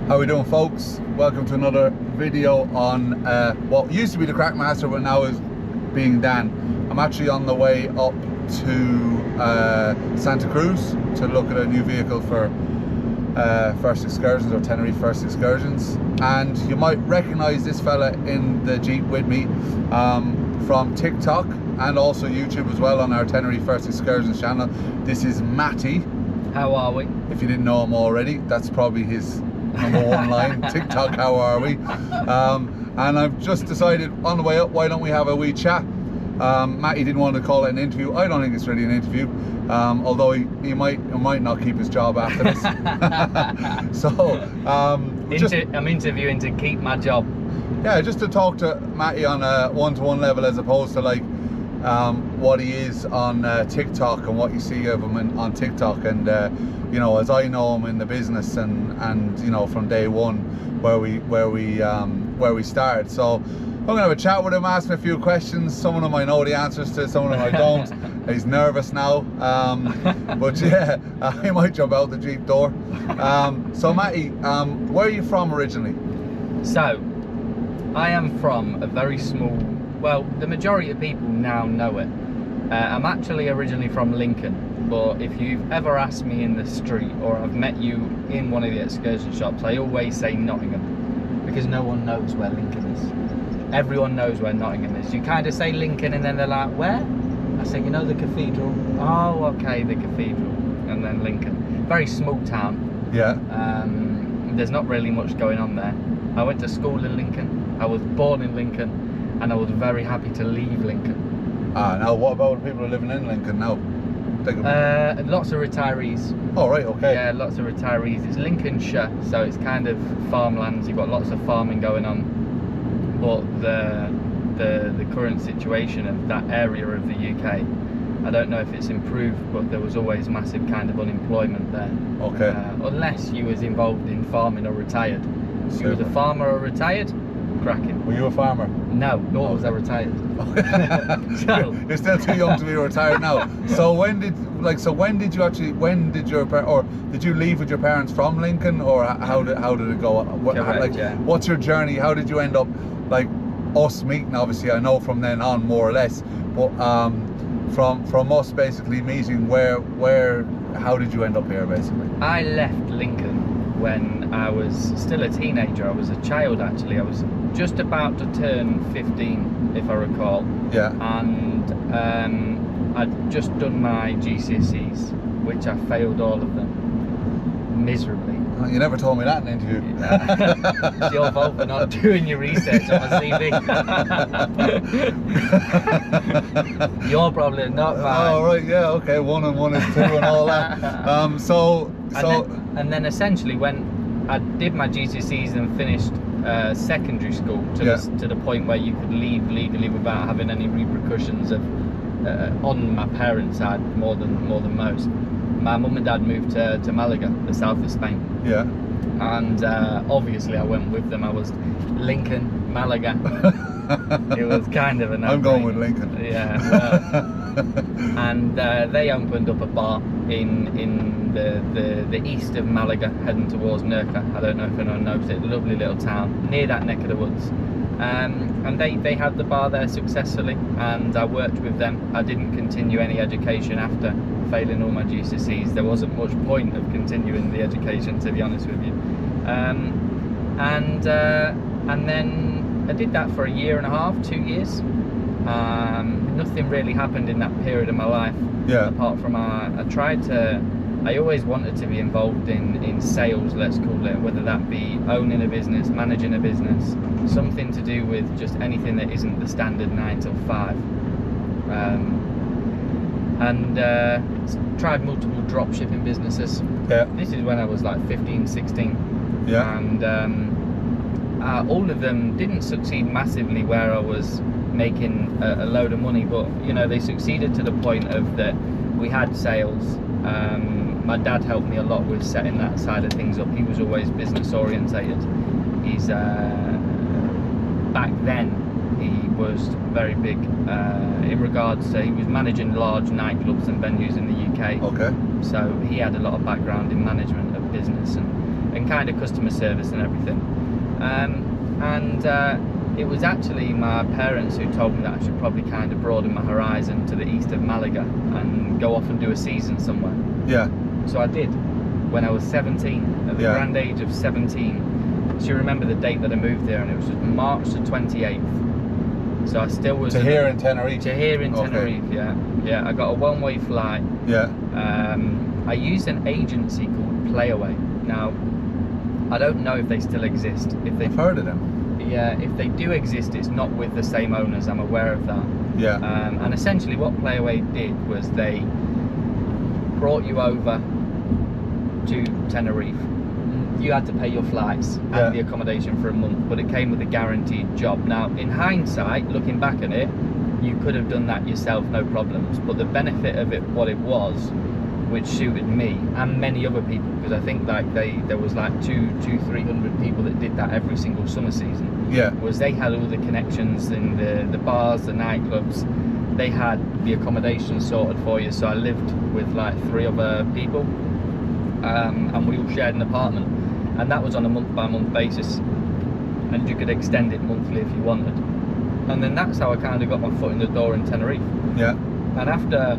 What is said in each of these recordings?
How we doing, folks? Welcome to another video on what used to be the MacMaster but now is being Dan. I'm actually on the way up to Santa Cruz to look at a new vehicle for First Excursions, or Tenerife First Excursions, and you might recognize this fella in the Jeep with me from TikTok and also YouTube as well on our Tenerife First Excursions channel. This is Matty. How are we? If you didn't know him already, that's probably his number one line. TikTok, how are we? And I've just decided on the way up, why don't we have a wee chat? Matty didn't want to call it an interview. I don't think it's really an interview, although he might not keep his job after this. So I'm interviewing to keep my job. Yeah, just to talk to Matty on a one-to-one level, as opposed to like what he is on TikTok and what you see of him on TikTok, and you know, as I know him in the business, and you know, from day one where we started. So I'm gonna have a chat with him, ask him a few questions. Some of them I know the answers to, some of them I don't. He's nervous now, but yeah, he might jump out the Jeep door. So Matty, where are you from originally? So I am from a very small, well, the majority of people now know it. I'm actually originally from Lincoln, but if you've ever asked me in the street or I've met you in one of the excursion shops, I always say Nottingham, because no one knows where Lincoln is. Everyone knows where Nottingham is. You kind of say Lincoln and then they're like, where? I say, you know, the cathedral. Oh, okay, the cathedral. And then Lincoln. Very small town. Yeah. There's not really much going on there. I went to school in Lincoln. I was born in Lincoln, and I was very happy to leave Lincoln. Now what about the people who are living in Lincoln now? Lots of retirees. Oh, right, okay. Yeah, lots of retirees. It's Lincolnshire, so it's kind of farmlands. You've got lots of farming going on. But the current situation of that area of the UK, I don't know if it's improved, but there was always massive kind of unemployment there. Okay. Unless you was involved in farming or retired. If you was a farmer or retired, cracking. Were you a farmer? No, nor was I retired. So, you're still too young to be retired now. So when did you leave with your parents from Lincoln, or how did it go? Correct, yeah. What's your journey? How did you end up, like us meeting? Obviously, I know from then on more or less, but from us basically meeting, how did you end up here basically? I left Lincoln when I was still a teenager. I was a child, actually. I was just about to turn 15, if I recall. Yeah. And I'd just done my GCSEs, which I failed all of them miserably. You never told me that in an interview. It's your fault for not doing your research on my CV. Your problem, not mine. Oh, right, yeah, okay, 1 and 1 is 2 and all that. And then essentially when I did my GCSEs and finished secondary school to the point where you could leave legally without having any repercussions on my parents' side, more than most. My mum and dad moved to Malaga, the south of Spain. Yeah. And obviously I went with them. I was Lincoln, Malaga. It was kind of a no-brainer. I'm going with Lincoln. Yeah. Well, and they opened up a bar in the east of Malaga, heading towards Nerca. I don't know if anyone knows it. Lovely little town near that neck of the woods. And they had the bar there successfully, and I worked with them. I didn't continue any education after failing all my GCSEs. There wasn't much point of continuing the education, to be honest with you. And then I did that for a year and a half, 2 years. Nothing really happened in that period of my life. Yeah. Apart from I always wanted to be involved in sales, let's call it, whether that be owning a business, managing a business, something to do with just anything that isn't the standard 9 till 5. And tried multiple drop shipping businesses. Yeah. This is when I was like 15, 16. Yeah. And all of them didn't succeed massively where I was making a load of money, but you know, they succeeded to the point of that we had sales. My dad helped me a lot with setting that side of things up. He was always business orientated. He's back then he was very big in regards to, he was managing large nightclubs and venues in the UK. Okay. So he had a lot of background in management of business, and and kind of customer service and everything. It was actually my parents who told me that I should probably kind of broaden my horizon to the east of Malaga and go off and do a season somewhere. Yeah. So I did when I was 17, at the grand age of 17. So you remember the date that I moved there, and it was just March the 28th. So I still was... To here in Tenerife? To here in Tenerife, yeah. Yeah, I got a one-way flight. Yeah. I used an agency called Playaway. Now, I don't know if they still exist. I've heard of them. Yeah, if they do exist, it's not with the same owners, I'm aware of that. Yeah. And essentially what Playaway did was they brought you over to Tenerife. You had to pay your flights and the accommodation for a month, but it came with a guaranteed job. Now, in hindsight, looking back at it, you could have done that yourself, no problems. But the benefit of it, what it was, which suited me and many other people, because I think like there was like 300 people that did that every single summer season. Yeah. Was they had all the connections in the bars, the nightclubs. They had the accommodation sorted for you. So I lived with like 3 other people, and we all shared an apartment, and that was on a month-by-month basis, and you could extend it monthly if you wanted. And then that's how I kind of got my foot in the door in Tenerife. Yeah. And after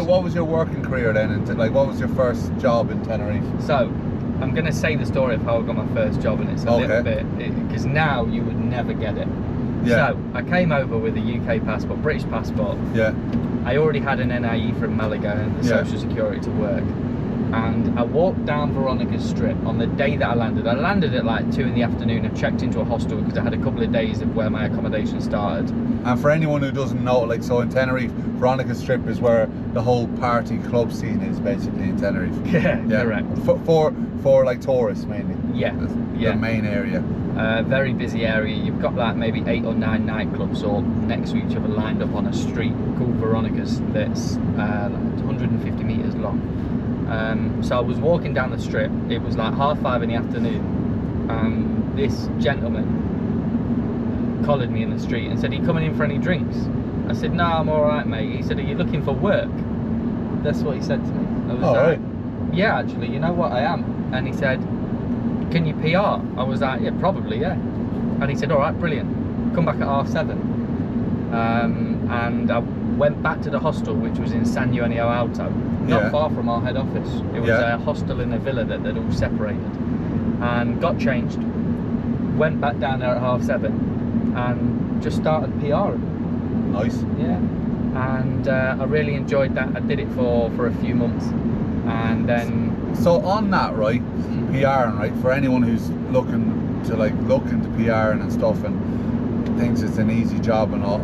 what was your working career then? Like, what was your first job in Tenerife? So, I'm going to say the story of how I got my first job, and it's a little bit, because now you would never get it. Yeah. So, I came over with a UK passport, British passport. Yeah. I already had an NIE from Malaga and the Social Security to work. And I walked down Veronica's Strip on the day that I landed. I landed at like 2 in the afternoon and checked into a hostel because I had a couple of days of where my accommodation started. And for anyone who doesn't know, like, so in Tenerife, Veronica's Strip is where the whole party club scene is basically in Tenerife. Yeah, correct. For like tourists mainly. Yeah, the main area. Very busy area. You've got like maybe 8 or 9 nightclubs all next to each other, lined up on a street called Veronica's that's like 150 meters long. So I was walking down the strip. It was like 5:30 in the afternoon. This gentleman collared me in the street and said, "Are you coming in for any drinks?" I said, "No, I'm all right, mate." He said, "Are you looking for work?" That's what he said to me. I was like, "Yeah, actually, you know what, I am." And he said, "Can you PR?" I was like, "Yeah, probably, yeah." And he said, "All right, brilliant. Come back at 7:30. And I went back to the hostel, which was in San Eugenio Alto, not far from our head office. It was a hostel in a villa that they'd all separated, and got changed, went back down there at 7:30, and just started PRing. Nice. Yeah. And I really enjoyed that. I did it for a few months, and then... So on that, right, PRing, right, for anyone who's looking to look into PRing and stuff and thinks it's an easy job and all,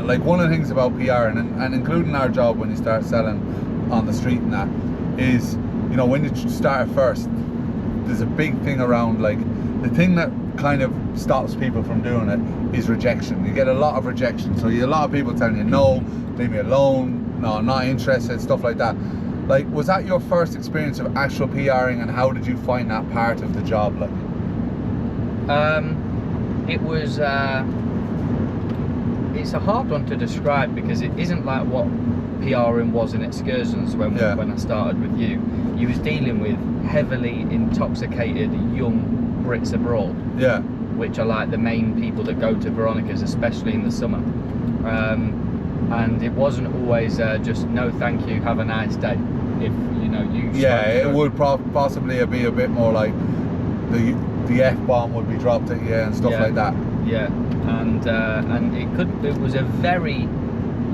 like, one of the things about PRing and including our job when you start selling on the street and that is, you know, when you start first, there's a big thing around, like, the thing that kind of stops people from doing it is rejection. You get a lot of rejection, so a lot of people telling you, "No, leave me alone, no, I'm not interested," stuff like that. Like, was that your first experience of actual PRing, and how did you find that part of the job like? It was it's a hard one to describe because it isn't like what PRing was in Excursions when I started with you. You was dealing with heavily intoxicated young Brits abroad, which are like the main people that go to Veronica's, especially in the summer. And it wasn't always just "No, thank you, have a nice day." If you know you. It would possibly be a bit more like the F-bomb would be dropped at you and stuff like that. Yeah, and it was a very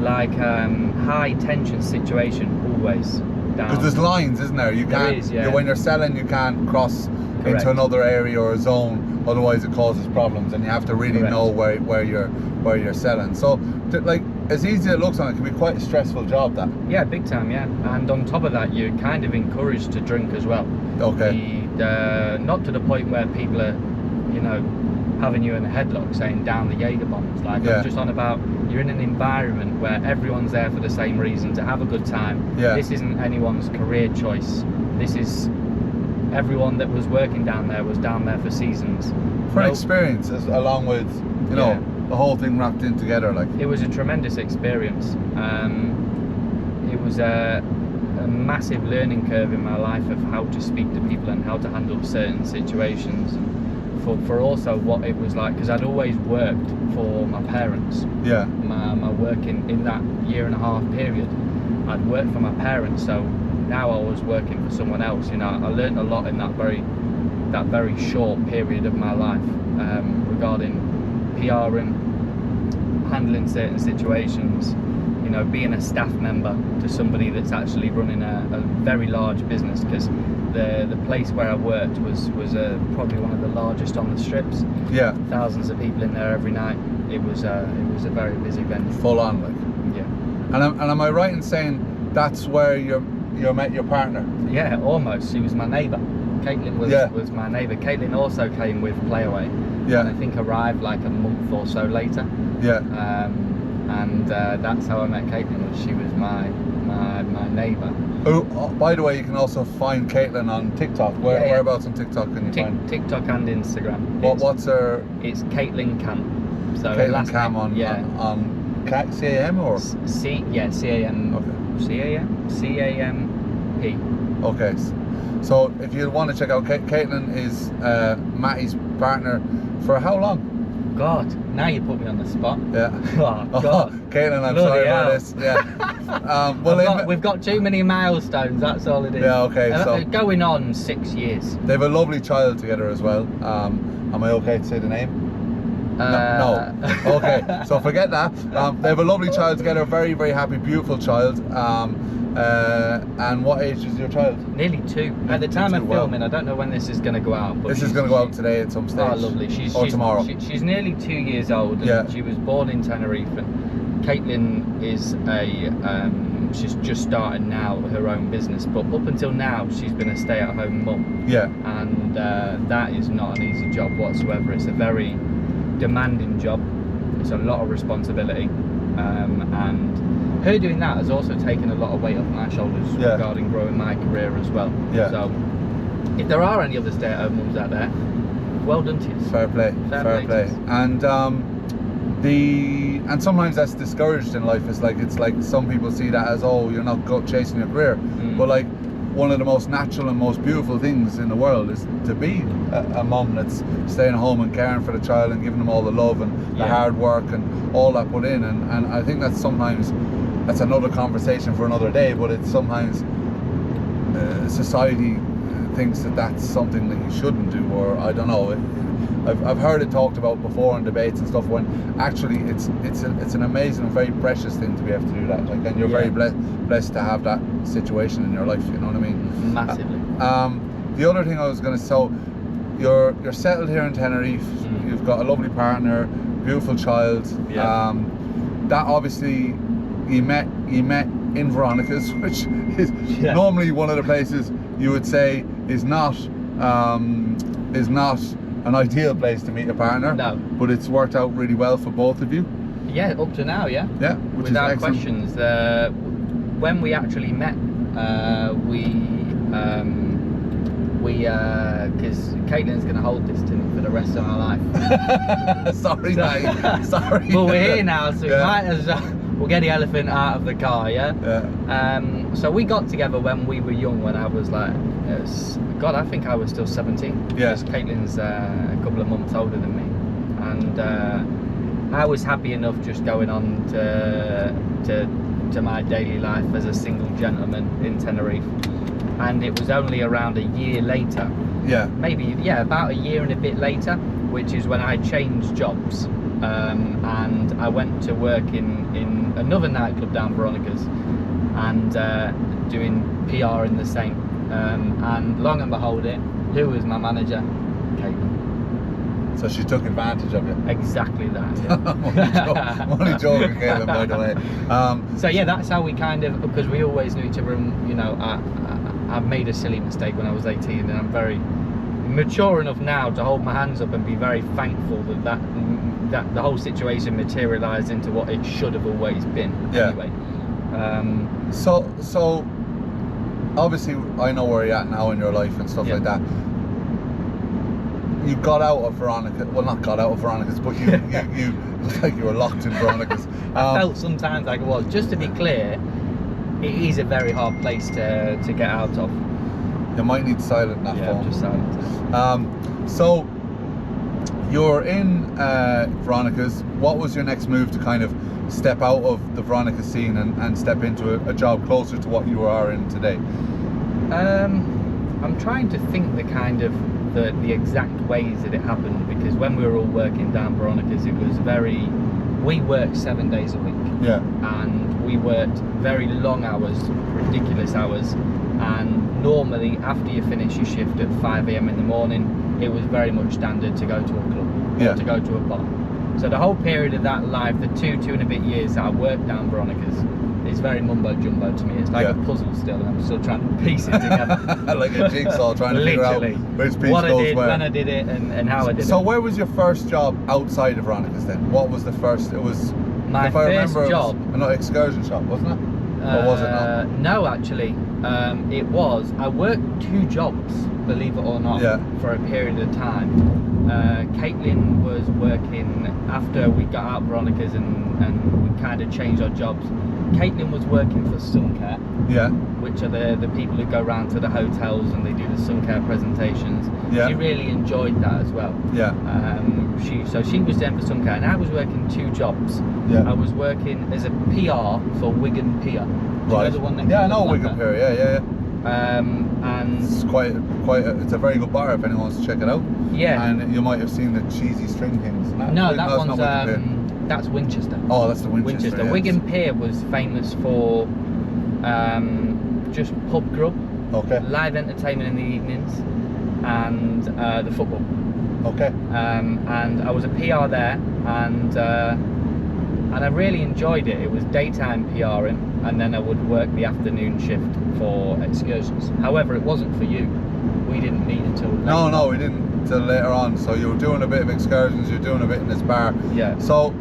like high tension situation always. Because there's lines, isn't there? You can't. When you're selling, you can't cross into another area or a zone, otherwise it causes problems, and you have to really know where you're selling. So, like, as easy as it looks on it, can be quite a stressful job, that. Yeah, big time, yeah. And on top of that, you're kind of encouraged to drink as well. Okay. Not to the point where people are, you know, having you in a headlock saying "down the Jaeger bombs." Like, I'm just on about, you're in an environment where everyone's there for the same reason, to have a good time. Yeah. This isn't anyone's career choice. This is everyone that was working down there was down there for seasons. For experience, along with, you know, the whole thing wrapped in together, like. It was a tremendous experience. It was a a massive learning curve in my life of how to speak to people and how to handle certain situations, and for also what it was like, because I'd always worked for my parents. Yeah. My work in that 1.5 year period, I'd worked for my parents, so now I was working for someone else. You know, I learned a lot in that very short period of my life, regarding PRing, handling certain situations, you know, being a staff member to somebody that's actually running a very large business, because the place where I worked was probably one of the largest on the strips. Yeah. Thousands of people in there every night. It was a very busy venue. Full on, like. Yeah. And am I right in saying that's where you met your partner? Yeah, almost. She was my neighbour. Caitlin was my neighbour. Caitlin also came with Playaway. Yeah. And I think arrived like a month or so later. Yeah. And that's how I met Caitlin. She was my neighbour. Oh, by the way, you can also find Caitlin on TikTok. Whereabouts on TikTok can you find? TikTok and Instagram. What's her? It's Caitlin Camp. So Caitlin Cam on CAM or CAM. Okay. CAMP. Okay. So if you want to check out, Caitlin is Mattie's partner for how long? God, now you put me on the spot. Yeah. Oh, God. Caitlin, I'm Bloody sorry hell. about this. Yeah. Well, we've got too many milestones, that's all it is. Yeah, okay. So going on 6 years. they have a lovely child together as well. Am I okay to say the name? No. Okay, so forget that. They have a lovely child together, very, very happy, beautiful child. And what age is your child? Nearly 2. At the time of filming, I don't know when this is going to go out. But this is going to go out today at some stage. Oh, lovely. She's tomorrow. She's nearly 2 years old. And Yeah. she was born in Tenerife. And Caitlin is she's just started now her own business. But up until now, she's been a stay-at-home mum. Yeah. And that is not an easy job whatsoever. It's a very demanding job. It's a lot of responsibility. And her doing that has also taken a lot of weight off my shoulders regarding growing my career as well. Yeah. So if there are any other stay-at-home mums out there, well done to you. Fair play. Fair play. And and sometimes that's discouraged in life. It's like some people see that as, oh, you're not chasing your career. But like, one of the most natural and most beautiful things in the world is to be a mum that's staying home and caring for the child and giving them all the love and the hard work and all that put in. And I think that's another conversation for another day, but it's sometimes society thinks that that's something that you shouldn't do, or I don't know. I've heard it talked about before in debates and stuff, when actually it's an amazing, very precious thing to be able to do that. Like, and you're very blessed to have that situation in your life. You know what I mean? Massively. The other thing I was going to, so you're settled here in Tenerife. You've got a lovely partner, beautiful child. Yeah. That obviously you met in Veronica's, which is normally one of the places you would say is not an ideal place to meet a partner. No. But it's worked out really well for both of you. Yeah, up to now, yeah. Yeah, without questions. When we actually met, because Caitlin's going to hold this to me for the rest of my life. Sorry, mate. Sorry. Well, we're here now, so we might as well. We'll get the elephant out of the car, yeah? Yeah. So we got together when we were young, when I was like, God, I think I was still 17. Yeah. Because Caitlin's a couple of months older than me. And I was happy enough just going on to my daily life as a single gentleman in Tenerife. And it was only around a year later. Yeah. Maybe, about a year and a bit later, which is when I changed jobs. And I went to work in another nightclub down Veronica's, and doing PR in the same. And long and behold who was my manager? Caitlin. So she took advantage of you. Exactly that. Yeah. I'm only joking, Caitlin, by the way. So yeah, that's how we kind of, because we always knew each other. And, you know, I made a silly mistake when I was 18, and I'm very mature enough now to hold my hands up and be very thankful that the whole situation materialized into what it should have always been. Yeah. Anyway. So obviously I know where you're at now in your life and stuff like that. You got out of Veronica, well, not got out of Veronica's, but you looked like you were locked in Veronica's. I felt sometimes like it was. Just to be clear, it is a very hard place to get out of. You might need to silent that phone. Just silent. So you're in Veronica's. What was your next move to kind of step out of the Veronica scene and step into a job closer to what you are in today? I'm trying to think the exact ways that it happened, because when we were all working down Veronica's, it was we worked 7 days a week. Yeah. And we worked very long hours, ridiculous hours, and normally after you finish your shift at 5 AM in the morning, it was very much standard to go to a club or to go to a bar. So the whole period of that life, the two and a bit years that I worked down Veronica's, it's very mumbo jumbo to me. It's like a puzzle still, and I'm still trying to piece it together. Like a jigsaw, trying to figure out which piece what I goes did, where. when I did it, and how I did it. So where was your first job outside of Veronica's then? What was the first? It was, my if I first remember, job. It was an excursion shop, wasn't it? Or was it not? No, actually, it was. I worked 2 jobs, believe it or not, for a period of time. Caitlin was working after we got out of Veronica's, and we kind of changed our jobs. Caitlin was working for Sun Care, which are the people who go around to the hotels and they do the Sun Care presentations. She really enjoyed that as well. So she was there for Sun Care, and I was working 2 jobs. I was working as a PR for Wigan Pier. Right. You know the one next I to know the Wigan Blacker? Pier. And it's it's a very good bar if anyone wants to check it out. Yeah. And you might have seen the cheesy string things. No, that one's that's Winchester. Oh, that's the Winchester. Yeah. Wigan Pier was famous for just pub grub, live entertainment in the evenings, and the football. And I was a PR there, and I really enjoyed it. It was daytime PRing, and then I would work the afternoon shift for excursions. However, it wasn't for you. We didn't meet until later. No, we didn't until later on. So you were doing a bit of excursions, you were doing a bit in this bar. Yeah. So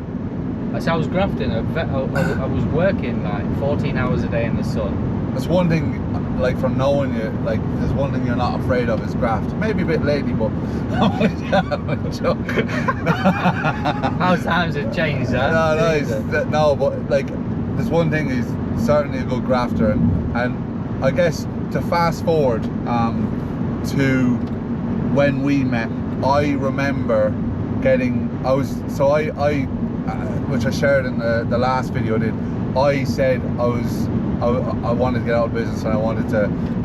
I was grafting. I was working like 14 hours a day in the sun. That's one thing, like from knowing you, like there's one thing you're not afraid of is graft. Maybe a bit lady, but I'm joking. How times have changed, huh? No, but like there's one thing, he's certainly a good grafter, and I guess to fast forward to when we met, I remember which I shared in the last video I did. I said I wanted to get out of business, and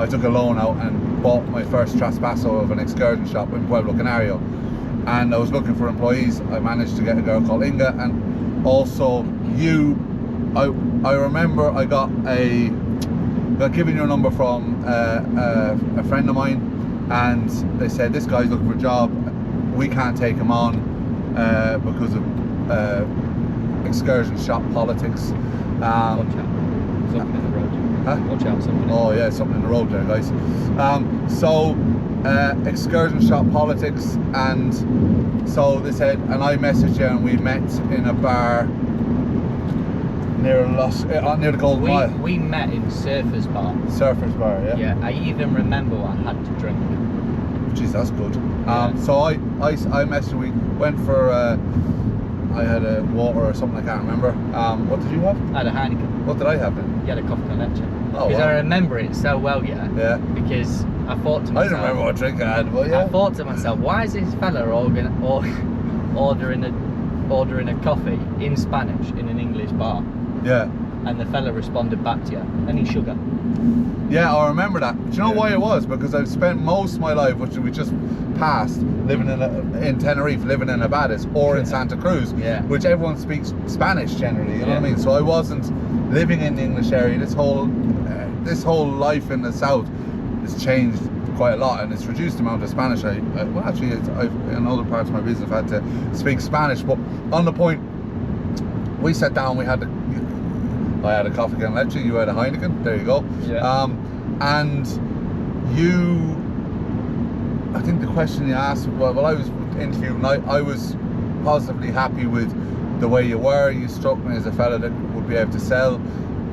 I took a loan out and bought my first traspasso of an excursion shop in Pueblo Canario, and I was looking for employees. I managed to get a girl called Inga, and also you. I remember I got given your number from a friend of mine, and they said this guy's looking for a job. We can't take him on because of excursion shop politics. Watch out, something in the road. Huh? Watch out, something. Oh yeah, something in the road there, guys. Excursion shop politics, and so they said, and I messaged you, and we met in a bar near the Golden Mile. We met in Surfers Bar. Surfers Bar, yeah. Yeah, I even remember what I had to drink. Jeez, that's good. So I messaged. We went for. I had a water or something, I can't remember. What did you have? I had a Heineken. What did I have then? You had a coffee con leche. Oh, because wow. I remember it so well, yeah. Because I thought to myself. I didn't remember what drink I had, but yeah. I thought to myself, why is this fella ordering a coffee in Spanish in an English bar? Yeah. And the fella responded back to you, any sugar? Yeah, I remember that. Do you know why it was? Because I've spent most of my life, which we just passed, living in Tenerife, living in Abades or in Santa Cruz, which everyone speaks Spanish generally. You know what I mean? So I wasn't living in the English area. This whole life in the south has changed quite a lot, and it's reduced the amount of Spanish. In other parts of my business, I've had to speak Spanish. But on the point, we sat down. I had a coffee can leche, you had a Heineken, there you go. Yeah. And I think the question you asked, well I was interviewing, I was positively happy with the way you were. You struck me as a fella that would be able to sell,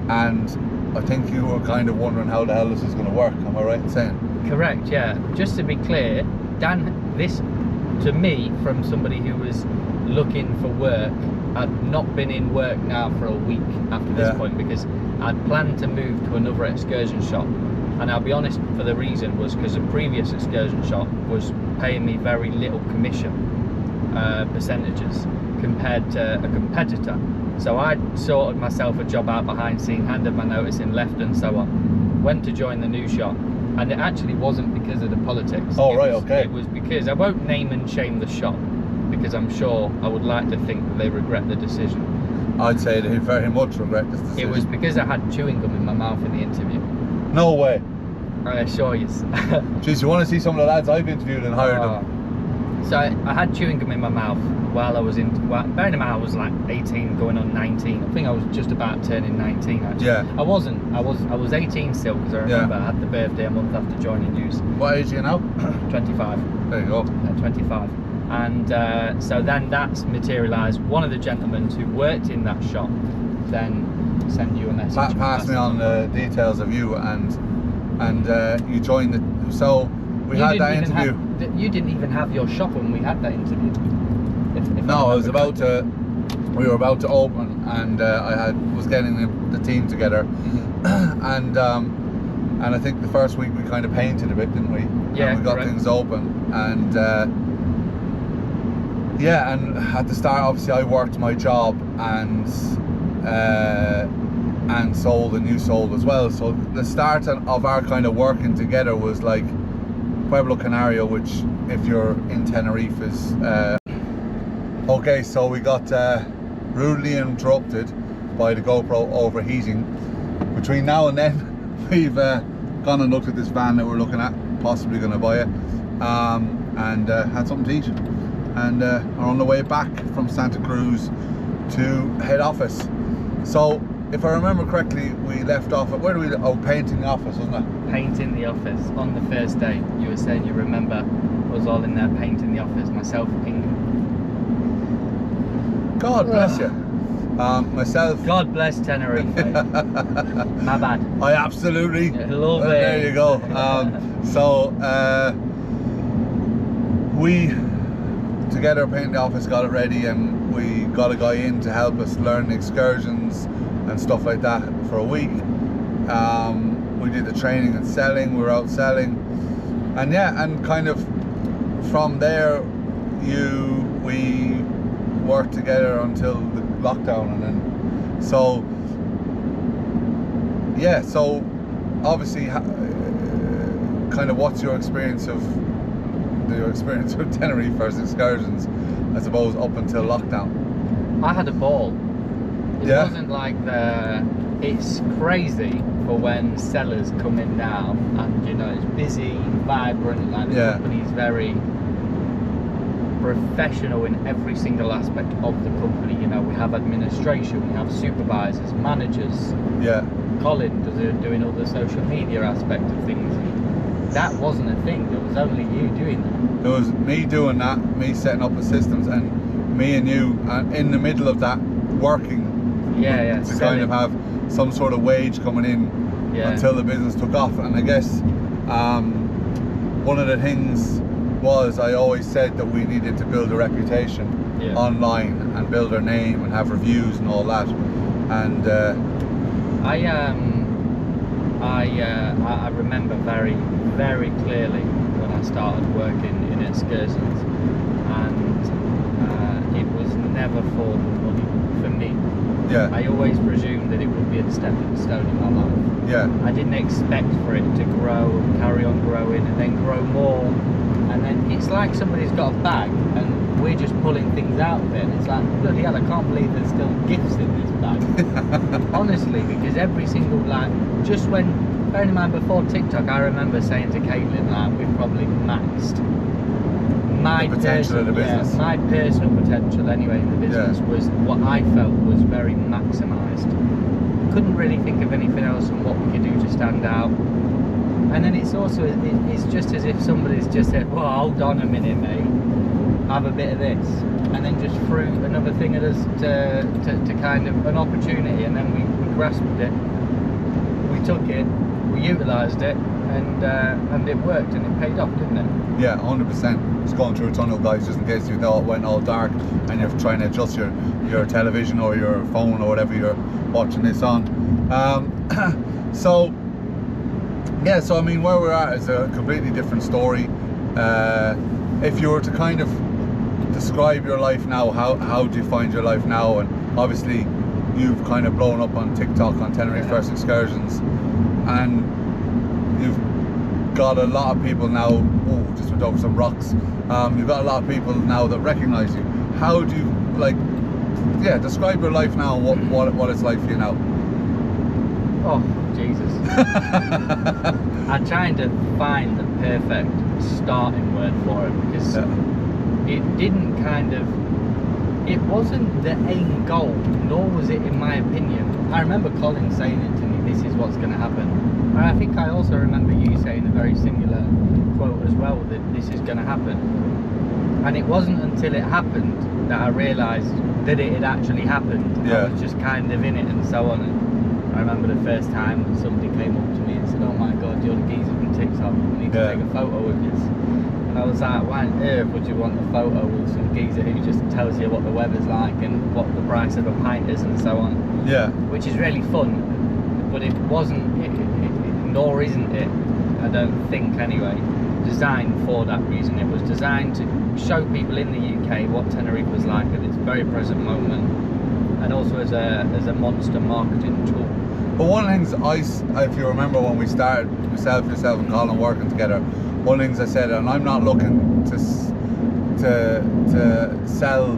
and I think you were kind of wondering how the hell this was going to work. Am I right in saying? Correct, yeah. Just to be clear, Dan, this to me, from somebody who was looking for work, I'd not been in work now for a week after this point, because I'd planned to move to another excursion shop, and I'll be honest, for the reason was because a previous excursion shop was paying me very little commission percentages compared to a competitor. So I sorted myself a job out behind the scene, handed my notice in, left and so on, went to join the new shop, and it actually wasn't because of the politics. Okay. It was because, I won't name and shame the shop, because I'm sure I would like to think that they regret the decision. I'd say they very much regret this decision. It was because I had chewing gum in my mouth in the interview. No way. I assure you. Jeez, you want to see some of the lads I've interviewed and hired them? So I had chewing gum in my mouth while I was in. Well, bearing in mind I was like 18, going on 19. I think I was just about turning 19 actually. Yeah. I wasn't. I was 18 still, because I remember I had the birthday a month after joining use. What age are you now? 25. There you go. 25. And so then that's materialised. One of the gentlemen who worked in that shop then sent you a message. Passed me on the details of you, and you joined the. So we had that interview. You didn't even have your shop when we had that interview. No, I was about to. We were about to open, and I was getting the team together, and I think the first week we kind of painted a bit, didn't we? Yeah, and we got correct. things open, and yeah, and at the start, obviously, I worked my job and sold, and you sold as well. So the start of our kind of working together was like Pueblo Canario, which, if you're in Tenerife, is okay. So we got rudely interrupted by the GoPro overheating. Between now and then, we've gone and looked at this van that we're looking at, possibly going to buy it, and had something to eat, and are on the way back from Santa Cruz to head office. So if I remember correctly, we left off at, where do we, painting the office, wasn't it? Painting the office on the first day. You were saying you remember us all in there painting the office, myself pink. God bless you. Myself. God bless Tenerife. My bad. I absolutely love it. There you go. So we together painted the office, got it ready, and we got a guy in to help us learn the excursions and stuff like that for a week. We did the training and selling. We were out selling, and yeah, and kind of from there, we worked together until the lockdown, and then so yeah. So obviously, kind of, what's your experience of Tenerife First Excursions, I suppose, up until lockdown? I had a ball. It wasn't like it's crazy for when sellers come in now, and you know, it's busy, vibrant, like the company's very professional in every single aspect of the company. You know, we have administration, we have supervisors, managers. Yeah. Colin doing all the social media aspect of things. That wasn't a thing. There was only you doing that. There was me doing that, me setting up the systems, and me and you in the middle of that working. To selling. kind of have some sort of wage coming in until the business took off. And I guess one of the things was, I always said that we needed to build a reputation online and build our name and have reviews and all that. And I remember very, very clearly when I started working in excursions, and it was never for the money for me. yeah, I always presumed that it would be a stepping stone in my life. yeah, I didn't expect for it to grow and carry on growing and then grow more, and then it's like somebody's got a bag and we're just pulling things out of it, and it's like, bloody hell, I can't believe there's still gifts in this bag. Honestly, because every single, like, just when, bearing in mind, before TikTok, I remember saying to Caitlin, like, we've probably maxed my potential of the business. my personal potential anyway in the business was what I felt was very maximised. Couldn't really think of anything else on what we could do to stand out. And then it's also, it's just as if somebody's just said, well, hold on a minute, mate, have a bit of this, and then just threw another thing at us to kind of an opportunity, and then we grasped it, we took it, we utilised it, and it worked and it paid off, didn't it? Yeah, 100%. Just going through a tunnel, guys, just in case you thought it went all dark and you're trying to adjust your television or your phone or whatever you're watching this on. So I mean, where we're at is a completely different story. If you were to kind of describe your life now, how do you find your life now? And obviously you've kind of blown up on TikTok on Tenerife First Excursions, and you've got a lot of people now. Oh, just went over some rocks. You've got a lot of people now that recognize you. How do you, like, describe your life now and what it's like for you now? Oh, Jesus. I'm trying to find the perfect starting word for it, because it didn't it wasn't the aim goal, nor was it in my opinion. I remember Colin saying it to me, this is what's going to happen. And I think I also remember you saying a very similar quote as well, that this is going to happen. And it wasn't until it happened that I realised that it had actually happened. I was just kind of in it and so on. And I remember the first time when somebody came up to me and said, oh my God, you're the geezer from TikTok, we need to take a photo with you. And I was like, why on earth would you want a photo with some geezer who just tells you what the weather's like and what the price of a pint is and so on? Yeah. Which is really fun, but it wasn't, nor isn't it, I don't think anyway, designed for that reason. It was designed to show people in the UK what Tenerife was like at its very present moment, and also as a monster marketing tool. But one of the things if you remember when we started, yourself and Colin working together, one of the things I said, and I'm not looking to sell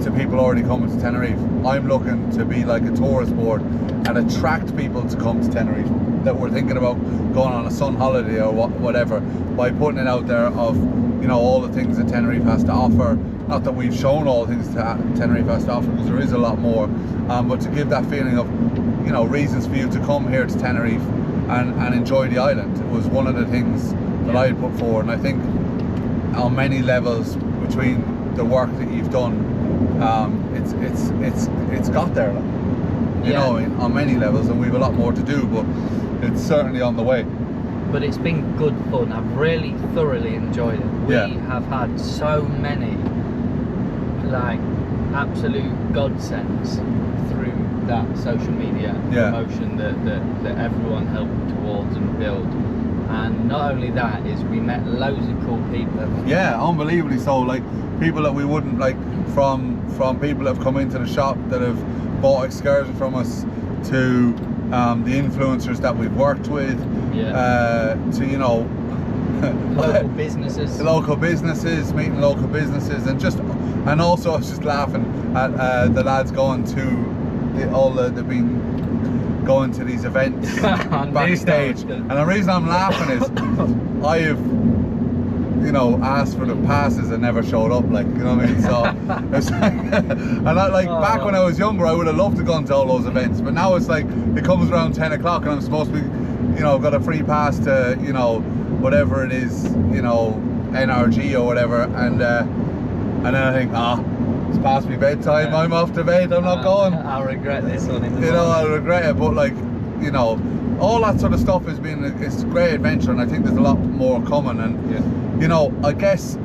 to people already coming to Tenerife. I'm looking to be like a tourist board and attract people to come to Tenerife that were thinking about going on a sun holiday or whatever, by putting it out there of, you know, all the things that Tenerife has to offer. Not that we've shown all the things that Tenerife has to offer, because there is a lot more, but to give that feeling of, you know, reasons for you to come here to Tenerife and enjoy the island. It was one of the things that I had put forward, and I think on many levels between the work that you've done, it's got there, you know, on many levels, and we've a lot more to do, but it's certainly on the way. But it's been good fun. I've really thoroughly enjoyed it. We have had so many like absolute godsends through that social media promotion that everyone helped towards and build. And not only that, is we met loads of cool people. Yeah, unbelievably so. Like people that we wouldn't, like from people that have come into the shop that have bought excursions from us, to the influencers that we've worked with, to, you know, local businesses, meeting local businesses, and also I was just laughing at the lads going to they've been going to these events backstage, and the reason I'm laughing is I have, you know, asked for the passes and never showed up, like, you know what I mean? So it's like, and back when I was younger, I would have loved to go to all those events, but now it's like it comes around 10 o'clock and I'm supposed to be, you know, got a free pass to, you know, whatever it is, you know, NRG or whatever, and then I think, it's past me bedtime, I'm off to bed, I'm not going. I'll regret this one in the morning. I'll regret it, but like, you know, all that sort of stuff has been, it's a great adventure, and I think there's a lot more coming. And you know, I guess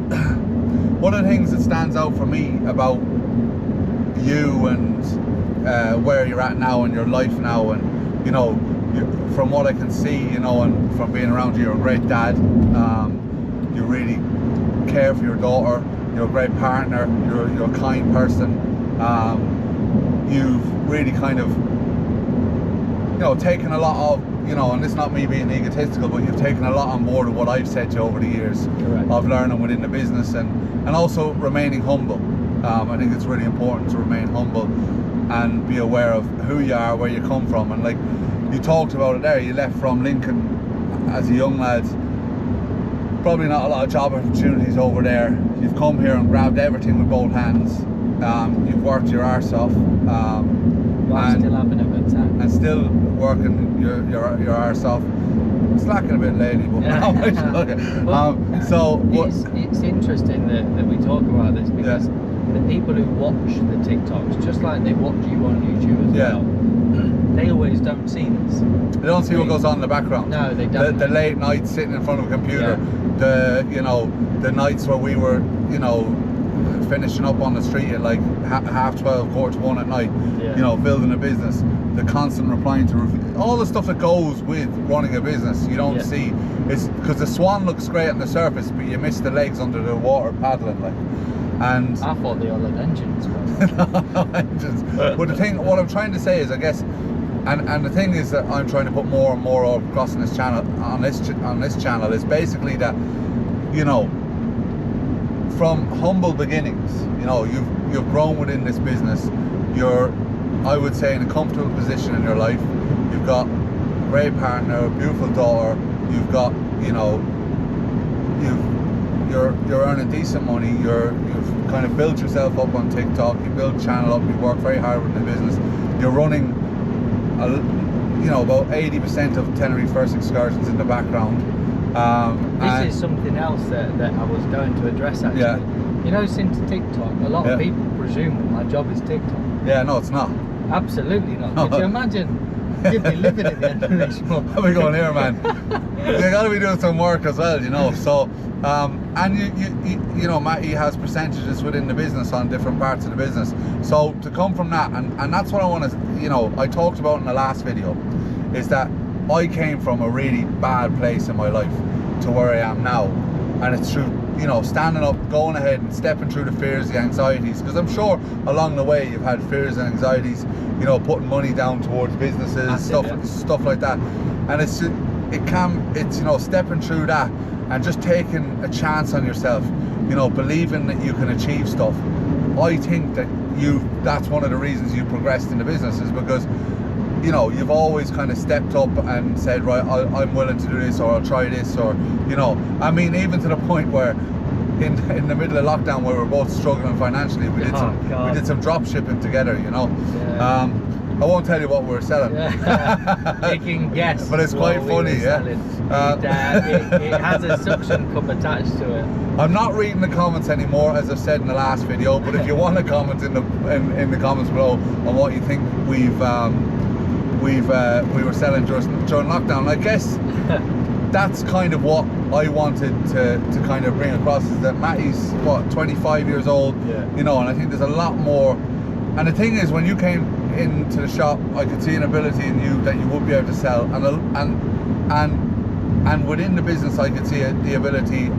one of the things that stands out for me about you and where you're at now and your life now, and you know, from what I can see, you know, and from being around you, you're a great dad. You really care for your daughter. You're a great partner. You're a kind person. You've really kind of, you know, taken a lot of, you know, and this is not me being egotistical, but you've taken a lot on board of what I've said to you over the years of learning within the business, and also remaining humble. I think it's really important to remain humble and be aware of who you are, where you come from, and like you talked about it there, you left from Lincoln as a young lad, probably not a lot of job opportunities over there. You've come here and grabbed everything with both hands. You've worked your arse off. While still having a good time. And still working your arse off. Slacking a bit lately, but it's interesting that we talk about this, because the people who watch the TikToks, just like they watch you on YouTube as well, they always don't see this. They don't see what goes on in the background. No, they don't. The late nights sitting in front of a computer, the nights where we were, finishing up on the street at like 12:30, 1:45 at night, building a business, the constant replying to all the stuff that goes with running a business. You don't see, it's because the swan looks great on the surface, but you miss the legs under the water paddling, like. And I thought they all had engines. no engines. But what I'm trying to say is, I guess, and the thing is that I'm trying to put more and more across on this channel, is basically that, from humble beginnings, you've grown within this business. You're, I would say, in a comfortable position in your life. You've got a great partner, a beautiful daughter. You've got, you're earning decent money. You've kind of built yourself up on TikTok. You built channel up. You work very hard with the business. You're running, about 80% of Tenerife First Excursions in the background. This is something else that I was going to address actually. Yeah. Since TikTok, a lot of people presume that my job is TikTok. Yeah, no, it's not. Absolutely not. Could you imagine? You'd be living at the end of this month. I'll be going here, man. You gotta be doing some work as well, So, and Matty has percentages within the business on different parts of the business. So to come from that, and that's what I want to, I talked about in the last video, is that I came from a really bad place in my life to where I am now, and it's through, standing up, going ahead and stepping through the fears, the anxieties, because I'm sure along the way you've had fears and anxieties, putting money down towards businesses, stuff like that, and it's stepping through that and just taking a chance on yourself, believing that you can achieve stuff. I think that that's one of the reasons you progressed in the business, is because you've always kind of stepped up and said, right, I'm willing to do this, or I'll try this, or even to the point where in the middle of lockdown, where we're both struggling financially, we did some drop shipping together, I won't tell you what we're selling. They can guess. But it's quite funny, it has a suction cup attached to it. I'm not reading the comments anymore, as I've said in the last video, but if you want to comment in the comments below on what you think we were selling during lockdown, I guess that's kind of what I wanted to kind of bring across, is that Matty's 25 years old, and I think there's a lot more. And the thing is, when you came into the shop, I could see an ability in you that you would be able to sell, and within the business I could see the ability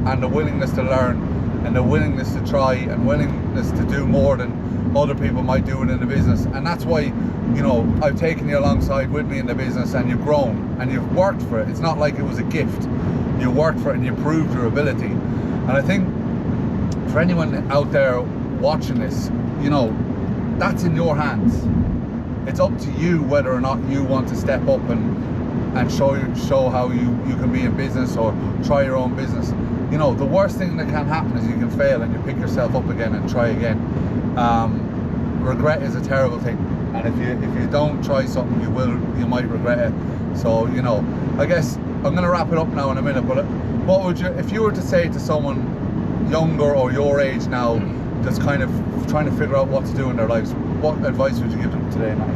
and the willingness to learn, and the willingness to try, and willingness to do more than other people might do within the business. And that's why, I've taken you alongside with me in the business, and you've grown and you've worked for it. It's not like it was a gift. You worked for it and you proved your ability. And I think for anyone out there watching this, that's in your hands. It's up to you whether or not you want to step up and show how you can be in business, or try your own business. The worst thing that can happen is you can fail and you pick yourself up again and try again. Regret is a terrible thing, and if you don't try something, you might regret it. So I guess I'm gonna wrap it up now in a minute, but what would you, if you were to say to someone younger or your age now, that's kind of trying to figure out what to do in their lives, what advice would you give them today, Matty?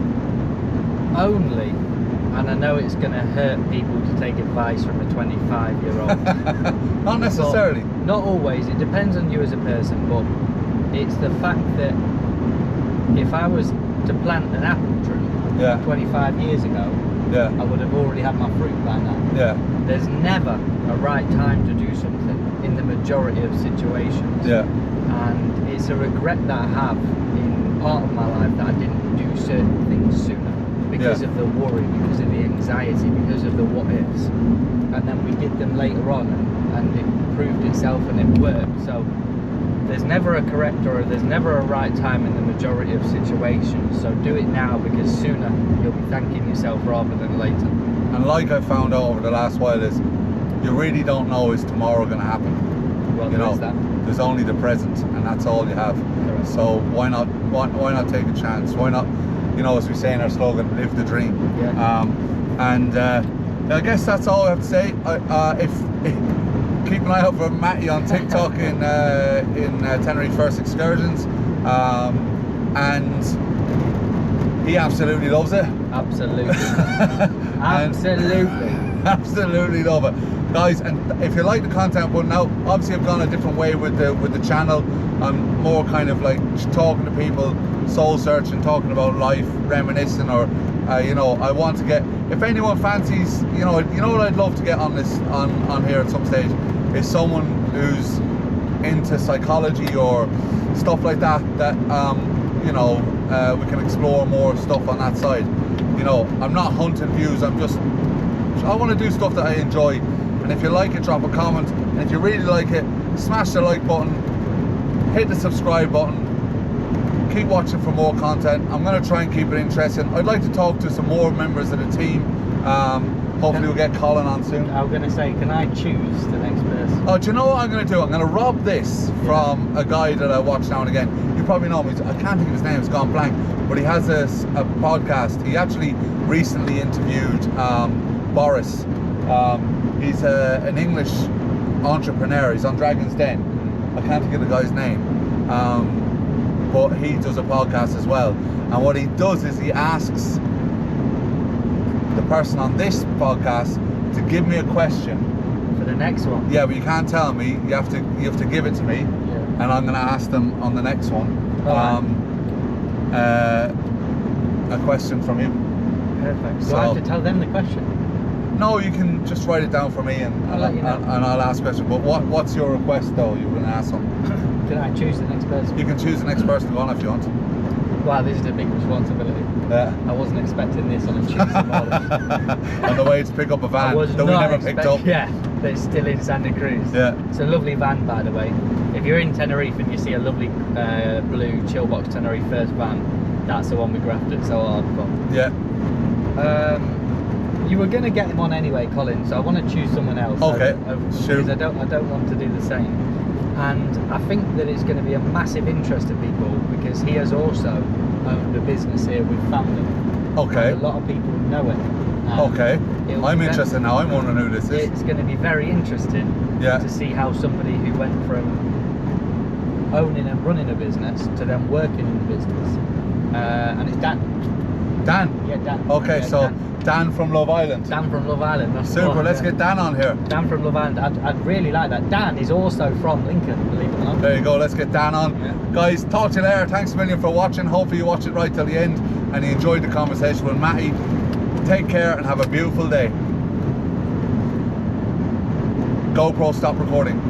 Only, and I know it's going to hurt people to take advice from a 25-year-old. Not necessarily. Not always. It depends on you as a person, but it's the fact that if I was to plant an apple tree 25 years ago, I would have already had my fruit by now. There's never a right time to do something in the majority of situations. And it's a regret that I have in part of my life that I didn't do certain things sooner, because of the worry, because of the anxiety, because of the what ifs. And then we did them later on, and it proved itself and it worked. So there's never a correct or there's never a right time in the majority of situations. So do it now, because sooner you'll be thanking yourself rather than later. And like I found out over the last while, is you really don't know, is tomorrow going to happen. Well, there's only the present, and that's all you have. Correct. So why not take a chance? Why not, as we say in our slogan, live the dream. I guess that's all I have to say. Keep an eye out for Matty on TikTok in Tenerife First Excursions, and He absolutely loves it. Absolutely. Absolutely. Absolutely love it, guys. And if you like the content I'm putting out, obviously I've gone a different way with the channel. I'm more kind of like talking to people, soul searching, talking about life, reminiscing, or you know, I want to get, if anyone fancies, you know what I'd love to get on this on here at some stage is someone who's into psychology or stuff like that, you know, we can explore more stuff on that side. You know, I'm not hunting views, I want to do stuff that I enjoy. And if you like it, drop a comment, and if you really like it, smash the like button, hit the subscribe button, keep watching for more content. I'm going to try and keep it interesting. I'd like to talk to some more members of the team. Hopefully we'll get Colin on soon. I was going to say, can I choose the next person? Oh, do you know what I'm going to do? I'm going to rob this from a guy that I watch now and again. You probably know him. I can't think of his name, it's gone blank. But he has a podcast. He actually recently interviewed Boris. He's an English entrepreneur. He's on Dragon's Den. I can't think of the guy's name. But he does a podcast as well. And what he does is he asks the person on this podcast to give me a question for the next one. Yeah, but you can't tell me. You have to give it to me, and I'm going to ask them on the next one. A question from you. Perfect. So I have to tell them the question? No, you can just write it down for me, and I'll ask a question. But what's your request though? You're going to ask them. Can I choose the next person? You can choose the next person to go on if you want. Wow, this is a big responsibility. Yeah. I wasn't expecting this on a Tuesday morning. On the way to pick up a van that we never picked up. Yeah, but it's still in Santa Cruz. Yeah. It's a lovely van, by the way. If you're in Tenerife and you see a lovely blue Chillbox Tenerife First van, that's the one we grafted so hard for. Yeah. You were going to get him on anyway, Colin, so I want to choose someone else. Okay. Because I don't want to do the same. And I think that it's going to be a massive interest to people because he has also owned a business here with family. Okay. And a lot of people know it. Okay. I'm interested now. I'm wondering who this is. It's going to be very interesting to see how somebody who went from owning and running a business to then working in the business. And it's Dan. Dan? Yeah, Dan. Okay, yeah, so Dan from Love Island. Dan from Love Island. That's super. Let's get Dan on here. Dan from Love Island. I'd really like that. Dan is also from Lincoln, believe it or not. There you go. Let's get Dan on. Yeah. Guys, talk to you later. Thanks a million for watching. Hopefully you watch it right till the end and you enjoyed the conversation with Matty. Take care and have a beautiful day. GoPro, stop recording.